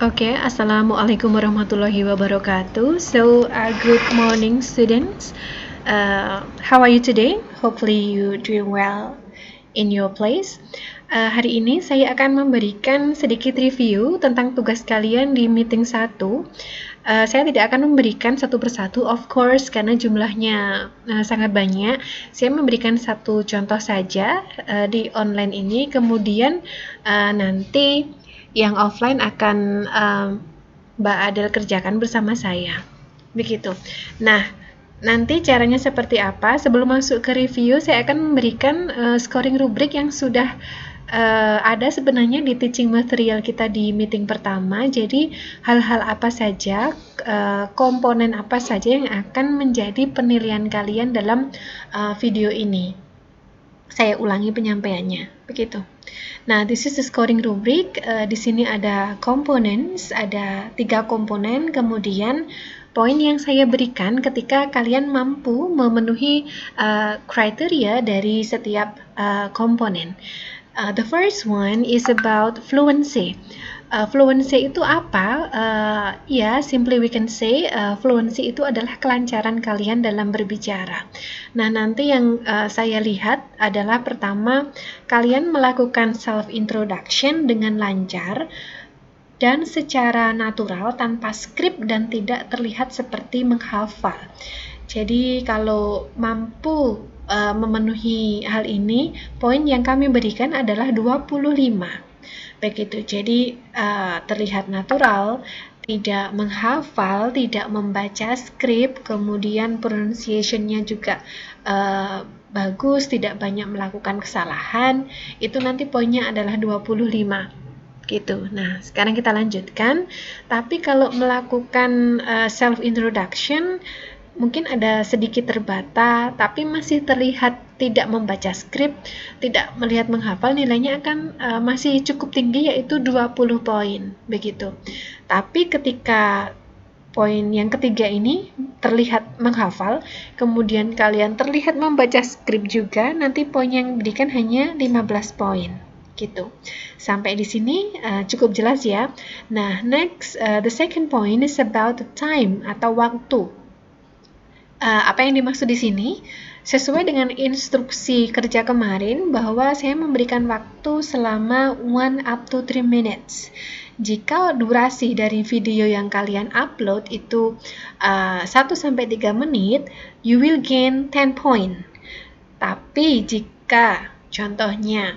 Okay, Assalamualaikum warahmatullahi wabarakatuh. Good morning, students. How are you today? Hopefully you doing well in your place. Hari ini saya akan memberikan sedikit review tentang tugas kalian di meeting 1. Saya tidak akan memberikan satu persatu, of course, karena jumlahnya sangat banyak. Saya memberikan satu contoh saja di online ini, kemudian nanti yang offline akan Mbak Adel kerjakan bersama saya. Begitu. Nah, nanti caranya seperti apa? Sebelum masuk ke review, saya akan memberikan scoring rubrik yang sudah ada sebenarnya di teaching material kita di meeting pertama. Jadi, hal-hal apa saja, komponen apa saja yang akan menjadi penilaian kalian dalam video ini. Saya ulangi penyampaiannya, begitu. Nah, this is the scoring rubric. Di sini ada components, ada 3 komponen, kemudian poin yang saya berikan ketika kalian mampu memenuhi kriteria dari setiap komponen. The first one is about fluency. Fluency itu apa? Simply we can say fluency itu adalah kelancaran kalian dalam berbicara. Nah, nanti yang saya lihat adalah pertama, kalian melakukan self-introduction dengan lancar dan secara natural tanpa skrip dan tidak terlihat seperti menghafal. Jadi kalau mampu memenuhi hal ini, poin yang kami berikan adalah 25. Begitu, jadi terlihat natural, tidak menghafal, tidak membaca skrip, kemudian pronunciation-nya juga bagus, tidak banyak melakukan kesalahan, itu nanti poinnya adalah 25. Gitu. Nah, sekarang kita lanjutkan. Tapi kalau melakukan self-introduction, mungkin ada sedikit terbata, tapi masih terlihat tidak membaca skrip, tidak melihat menghafal, nilainya akan masih cukup tinggi, yaitu 20 poin, begitu. Tapi ketika poin yang ketiga ini terlihat menghafal, kemudian kalian terlihat membaca skrip juga, nanti poin yang diberikan hanya 15 poin. Gitu. Sampai di sini cukup jelas ya. Nah, next, the second point is about the time atau waktu. Apa yang dimaksud di sini? Sesuai dengan instruksi kerja kemarin bahwa saya memberikan waktu selama 1 up to 3 minutes. Jika durasi dari video yang kalian upload itu 1-3 menit, you will gain 10 point. Tapi jika contohnya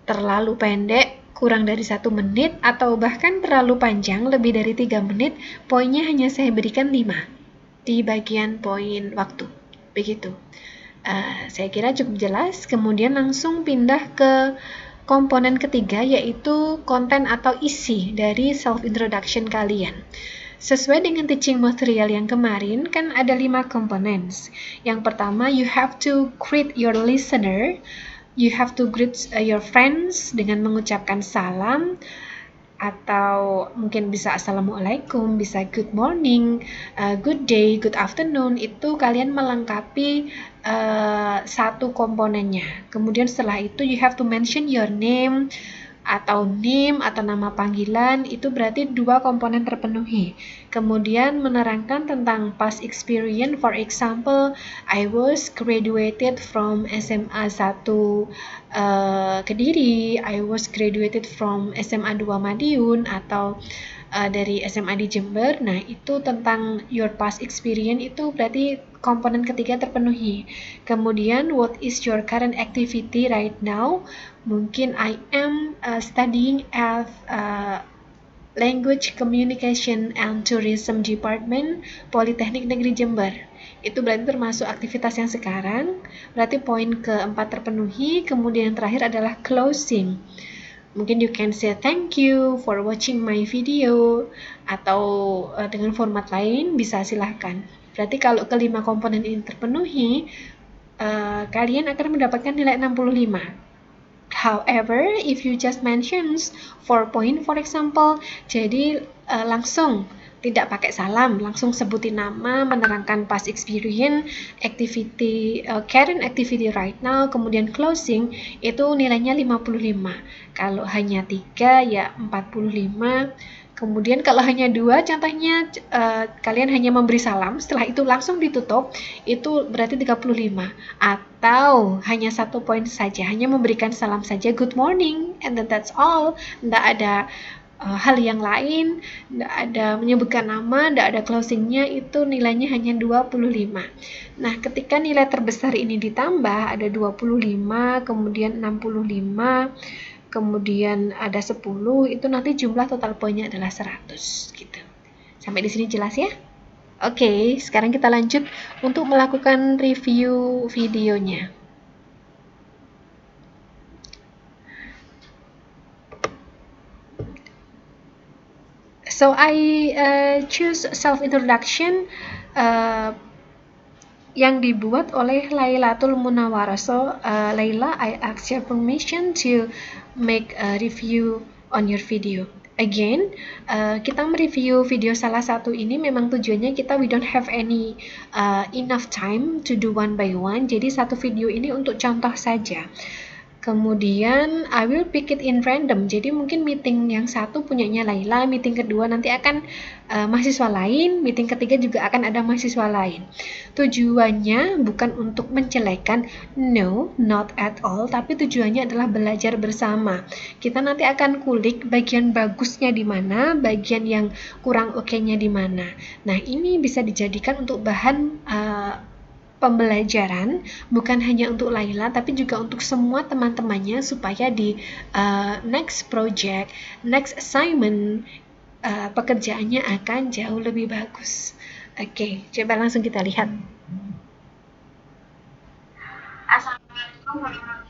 terlalu pendek, kurang dari 1 menit, atau bahkan terlalu panjang, lebih dari 3 menit, poinnya hanya saya berikan 5 di bagian poin waktu. Begitu. Saya kira cukup jelas. Kemudian langsung pindah ke komponen ketiga, yaitu konten atau isi dari self-introduction kalian. Sesuai dengan teaching material yang kemarin, kan ada 5 components. Yang pertama, you have to greet your listener. You have to greet your friends dengan mengucapkan salam, atau mungkin bisa assalamualaikum, bisa good morning, good day, good afternoon. Itu kalian melengkapi satu komponennya. Kemudian setelah itu you have to mention your name atau nama panggilan, itu berarti 2 komponen terpenuhi. Kemudian menerangkan tentang past experience, for example, I was graduated from SMA 1 Kediri, I was graduated from SMA 2 Madiun, atau dari SMA di Jember. Nah, itu tentang your past experience, itu berarti komponen ketiga terpenuhi. Kemudian, what is your current activity right now? Mungkin I am studying at Language Communication and Tourism Department, Politeknik Negeri Jember. Itu berarti termasuk aktivitas yang sekarang, berarti poin keempat terpenuhi. Kemudian yang terakhir adalah closing. Mungkin you can say thank you for watching my video, atau dengan format lain bisa silahkan. Berarti kalau kelima komponen ini terpenuhi, kalian akan mendapatkan nilai 65. However, if you just mentions 4 point, for example, jadi langsung tidak pakai salam, langsung sebutin nama, menerangkan past experience, activity, current activity right now, kemudian closing, itu nilainya 55. Kalau hanya 3 ya 45. Kemudian kalau hanya 2, contohnya kalian hanya memberi salam, setelah itu langsung ditutup, itu berarti 35. Atau hanya 1 poin saja, hanya memberikan salam saja, good morning, and then that's all. Nggak ada hal yang lain, nggak ada menyebutkan nama, nggak ada closingnya, itu nilainya hanya 25. Nah, ketika nilai terbesar ini ditambah, ada 25, kemudian 65, kemudian ada 10, itu nanti jumlah total poinnya adalah 100 gitu. Sampai di sini jelas ya? Oke, sekarang kita lanjut untuk melakukan review videonya. So I choose self-introduction yang dibuat oleh Lailatul Munawwarah. So Laila, I ask your permission to make a review on your video. Again, kita mereview video salah satu ini memang tujuannya we don't have any enough time to do one by one. Jadi satu video ini untuk contoh saja. Kemudian I will pick it in random. Jadi mungkin meeting yang satu punyanya Laila, meeting kedua nanti akan mahasiswa lain, meeting ketiga juga akan ada mahasiswa lain. Tujuannya bukan untuk menjelekan, no, not at all, tapi tujuannya adalah belajar bersama. Kita nanti akan kulik bagian bagusnya di mana, bagian yang kurang oke-nya di mana. Nah, ini bisa dijadikan untuk bahan pembelajaran, bukan hanya untuk Laila tapi juga untuk semua teman-temannya, supaya di next project, next assignment, pekerjaannya akan jauh lebih bagus. Oke, coba langsung kita lihat. Assalamualaikum warahmatullahi.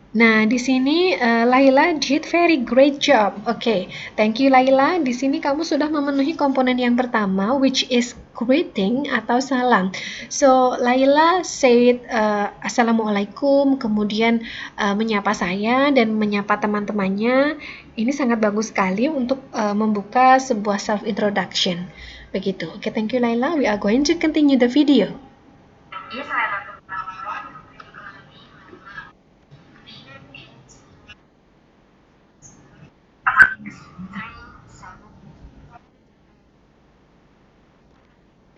Nah, di sini Laila did very great job. Oke, thank you Laila. Di sini kamu sudah memenuhi komponen yang pertama, which is greeting atau salam. So, Laila said Assalamualaikum, kemudian menyapa saya dan menyapa teman-temannya. Ini sangat bagus sekali untuk membuka sebuah self-introduction. Begitu. Oke, thank you Laila. We are going to continue the video.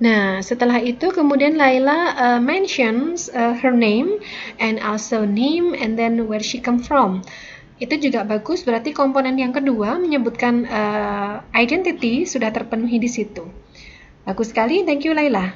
Nah, setelah itu kemudian Laila mentions her name and also name and then where she come from. Itu juga bagus, berarti komponen yang kedua menyebutkan identity sudah terpenuhi di situ. Bagus sekali, thank you Laila.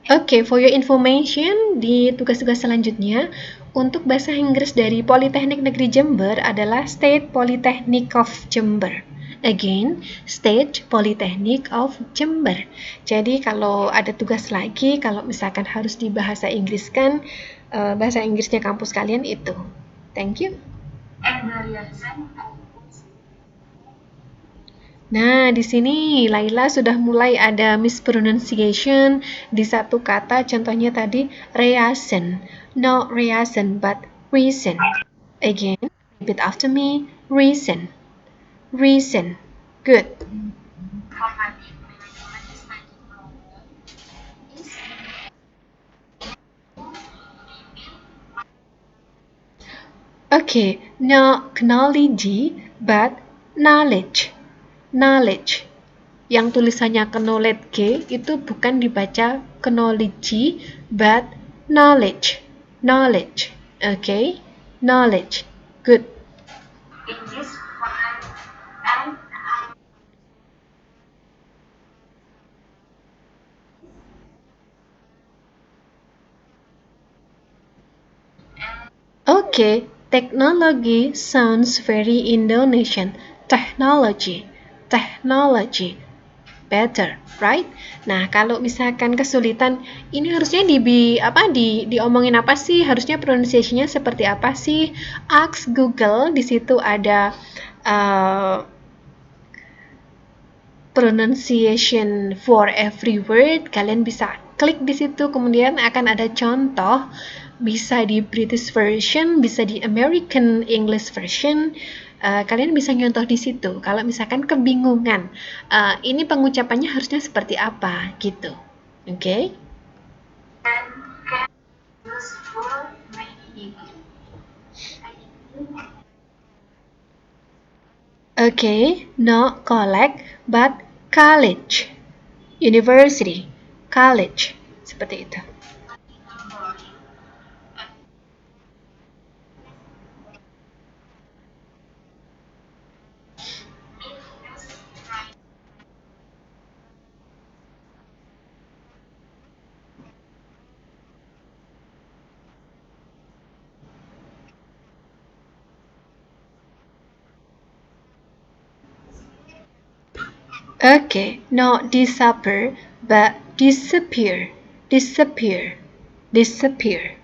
Oke, for your information, di tugas-tugas selanjutnya, untuk bahasa Inggris dari Politeknik Negeri Jember adalah State Polytechnic of Jember. Again, State Polytechnic of Jember. Jadi kalau ada tugas lagi, kalau misalkan harus dibahasa Inggriskan, bahasa Inggrisnya kampus kalian itu. Thank you. Nah, di sini Laila sudah mulai ada mispronunciation di satu kata, contohnya tadi reason. Not reason, but reason. Again, repeat after me, reason. Reason. Good. Okay, not knowledge, but knowledge. Knowledge. Yang tulisannya knowledge itu bukan dibaca knowledge, but knowledge. Knowledge. Okay? Knowledge. Good. Okay, technology sounds very Indonesian. Technology. Technology. Better, right? Nah, kalau misalkan kesulitan, ini harusnya diomongin apa sih? Harusnya pronunciation-nya seperti apa sih? Ask Google, di situ ada pronunciation for every word, kalian bisa klik di situ, kemudian akan ada contoh, bisa di British version, bisa di American English version. Kalian bisa nyontoh di situ. Kalau misalkan kebingungan, ini pengucapannya harusnya seperti apa, gitu. Oke? Okay, not college, but college, university, college, seperti itu. Okay, not disappear, but disappear, disappear, disappear.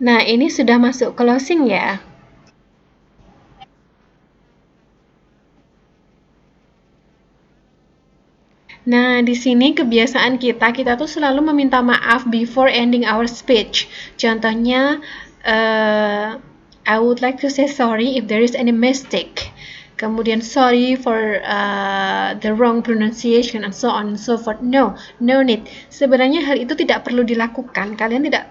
Nah, ini sudah masuk closing ya. Nah, di sini kebiasaan kita tuh selalu meminta maaf before ending our speech. Contohnya, I would like to say sorry if there is any mistake. Kemudian sorry for the wrong pronunciation and so on and so forth. No, no need. Sebenarnya hal itu tidak perlu dilakukan. Kalian tidak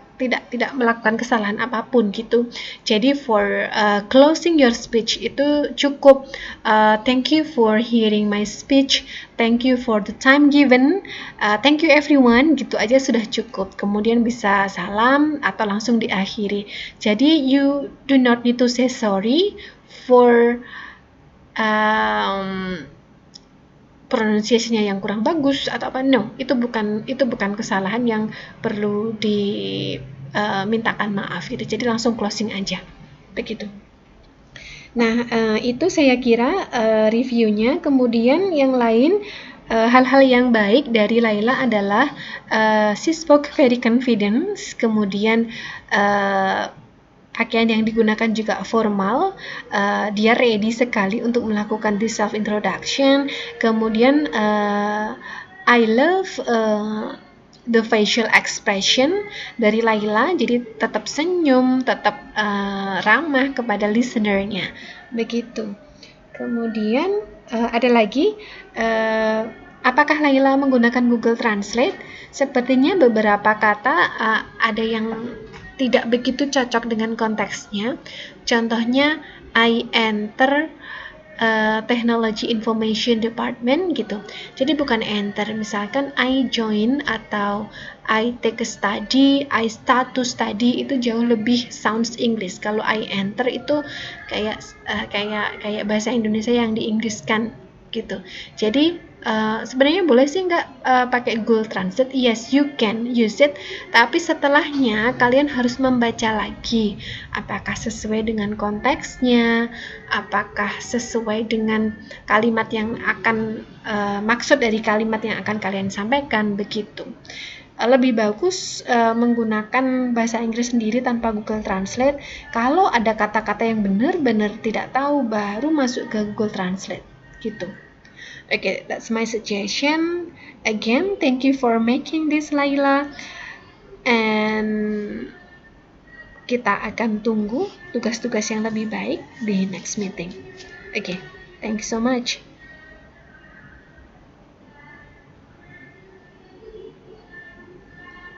melakukan kesalahan apapun gitu. Jadi for closing your speech itu cukup thank you for hearing my speech, thank you for the time given, thank you everyone, gitu aja sudah cukup. Kemudian bisa salam atau langsung diakhiri. Jadi you do not need to say sorry for pronunciation-nya yang kurang bagus atau apa. No, itu bukan kesalahan yang perlu dimintakan maaf gitu. Jadi langsung closing aja. Begitu. Nah, itu saya kira reviewnya. Kemudian yang lain, hal-hal yang baik dari Laila adalah she spoke very confident. Kemudian pakaian yang digunakan juga formal, dia ready sekali untuk melakukan this self introduction. Kemudian I love the facial expression dari Laila, jadi tetap senyum, tetap ramah kepada listenernya, begitu. Kemudian ada lagi, apakah Laila menggunakan Google Translate? Sepertinya beberapa kata ada yang tidak begitu cocok dengan konteksnya. Contohnya, I enter Technology Information Department gitu. Jadi bukan enter, misalkan I join atau I take a study, I start to study, itu jauh lebih sounds English. Kalau I enter itu kayak bahasa Indonesia yang di-Inggriskan gitu. Jadi sebenarnya boleh sih nggak pakai Google Translate? Yes, you can use it. Tapi setelahnya kalian harus membaca lagi. Apakah sesuai dengan konteksnya? Apakah sesuai dengan kalimat yang akan maksud dari kalimat yang akan kalian sampaikan? Begitu. Lebih bagus menggunakan bahasa Inggris sendiri tanpa Google Translate. Kalau ada kata-kata yang benar-benar tidak tahu, baru masuk ke Google Translate gitu. Okay, that's my suggestion. Again, thank you for making this, Laila. And kita akan tunggu tugas-tugas yang lebih baik di next meeting. Okay, thank you so much.